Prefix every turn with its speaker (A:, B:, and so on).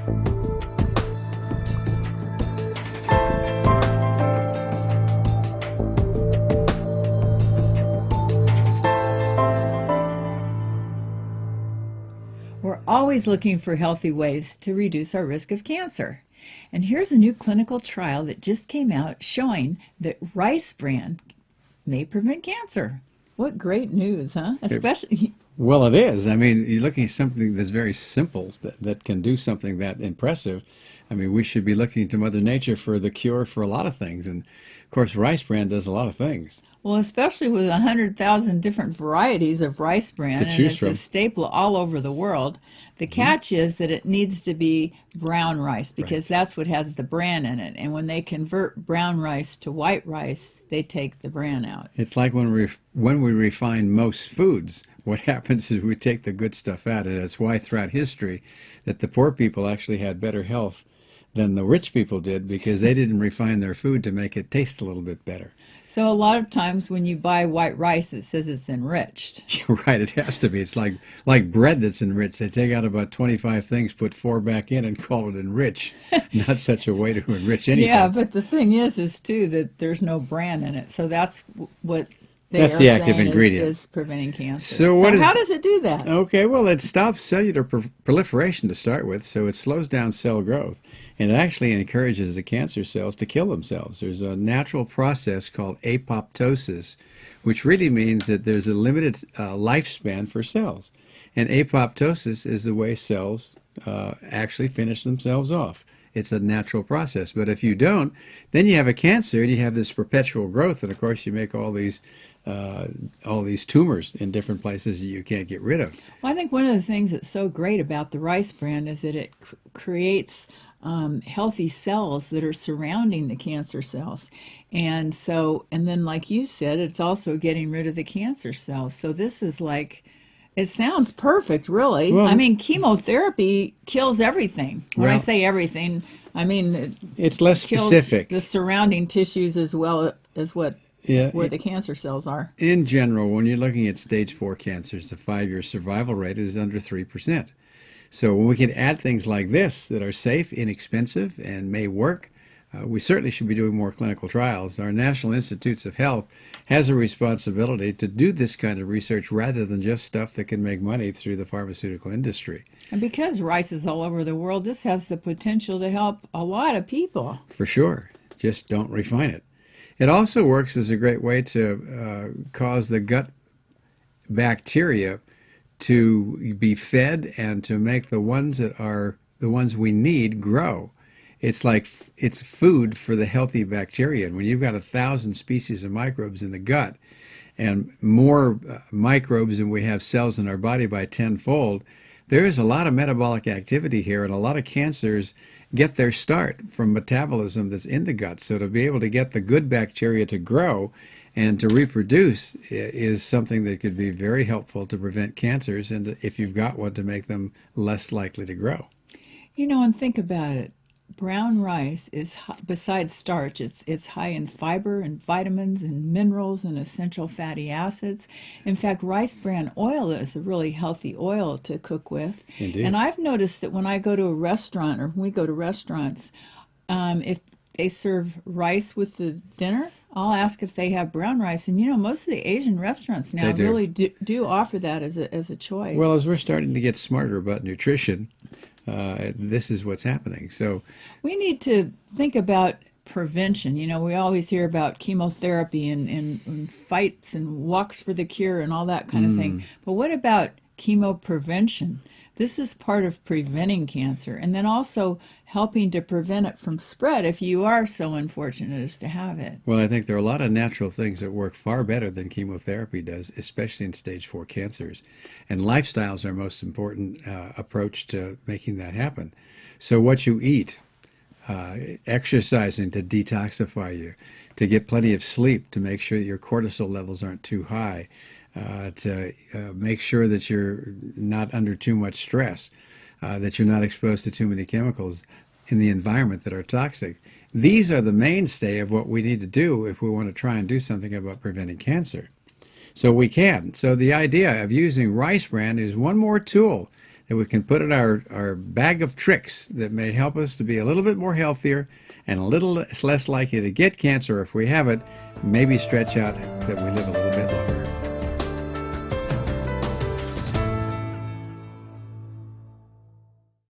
A: We're always looking for healthy ways to reduce our risk of cancer. And here's a new clinical trial that just came out showing that rice bran may prevent cancer. What great news, huh? Especially.
B: Well, it is. I mean, you're looking at something that's very simple that can do something that impressive. I mean, we should be looking to Mother Nature for the cure for a lot of things. And of course, rice bran does a lot of things
A: Well, especially with 100,000 different varieties of rice bran,
B: to
A: and
B: choose
A: it's a
B: from.
A: staple all over the world. The catch is that it needs to be brown rice because
B: Right.
A: that's what has the bran in it. And when they convert brown rice to white rice, they take the bran out.
B: It's like when we refine most foods, what happens is we take the good stuff out, and that's why throughout history that the poor people actually had better health than the rich people did because they didn't refine their food to make it taste a little bit better.
A: So a lot of times when you buy white rice, it says it's enriched.
B: You're right, it has to be. It's like bread that's enriched. They take out about 25 things, put 4 back in, and call it enrich. Not such a way to enrich anything.
A: Yeah, but the thing is too that there's no bran in it. So that's what they
B: That's
A: are
B: the active
A: saying
B: ingredient.
A: is preventing cancer.
B: So what is-
A: how does it do that?
B: Okay, well, it stops cellular proliferation to start with, so it slows down cell growth. And it actually encourages the cancer cells to kill themselves. There's a natural process called apoptosis, which really means that there's a limited lifespan for cells. And apoptosis is the way cells actually finish themselves off. It's a natural process. But if you don't, then you have a cancer and you have this perpetual growth. And of course, you make all these tumors in different places that you can't get rid of.
A: Well, I think one of the things that's so great about the rice bran is that it creates healthy cells that are surrounding the cancer cells. And then like you said, it's also getting rid of the cancer cells. So this is like, it sounds perfect, really.
B: Well,
A: I mean, chemotherapy kills everything. When I
B: Well-
A: say everything, I mean
B: It's less
A: it kills
B: specific.
A: the surrounding tissues as well as where
B: Yeah,
A: the cancer cells are.
B: in general, when you're looking at stage 4 cancers, the 5-year survival rate is under 3%. So when we can add things like this that are safe, inexpensive, and may work, we certainly should be doing more clinical trials. Our National Institutes of Health has a responsibility to do this kind of research rather than just stuff that can make money through the pharmaceutical industry.
A: And because rice is all over the world, this has the potential to help a lot of people.
B: For sure. Just don't refine it. It also works as a great way to cause the gut bacteria to be fed and to make the ones that are the ones we need grow. It's like it's food for the healthy bacteria. And when you've got 1,000 species of microbes in the gut and more microbes than we have cells in our body by tenfold, there is a lot of metabolic activity here, and a lot of cancers get their start from metabolism that's in the gut. So to be able to get the good bacteria to grow and to reproduce is something that could be very helpful to prevent cancers, and if you've got one, to make them less likely to grow.
A: You know, and think about it. Brown rice is, besides starch, it's high in fiber and vitamins and minerals and essential fatty acids. In fact, rice bran oil is a really healthy oil to cook with.
B: Indeed.
A: And I've noticed that when I go to a restaurant or when we go to restaurants, if they serve rice with the dinner, I'll ask if they have brown rice. And you know, most of the Asian restaurants now
B: They do.
A: really do offer that as a choice.
B: Well, as we're starting to get smarter about nutrition, this is what's happening. So
A: we need to think about prevention. You know, we always hear about chemotherapy and fights and walks for the cure and all that kind of thing. But what about chemo prevention? This is part of preventing cancer and then also helping to prevent it from spread if you are so unfortunate as to have it.
B: well, I think there are a lot of natural things that work far better than chemotherapy does, especially in stage 4 cancers. And lifestyle is our most important approach to making that happen. So what you eat, exercising to detoxify you, to get plenty of sleep, to make sure that your cortisol levels aren't too high, to make sure that you're not under too much stress, that you're not exposed to too many chemicals in the environment that are toxic. These are the mainstay of what we need to do if we want to try and do something about preventing cancer. So we can. So the idea of using rice bran is one more tool that we can put in our bag of tricks that may help us to be a little bit more healthier and a little less likely to get cancer if we have it, maybe stretch out that we live a little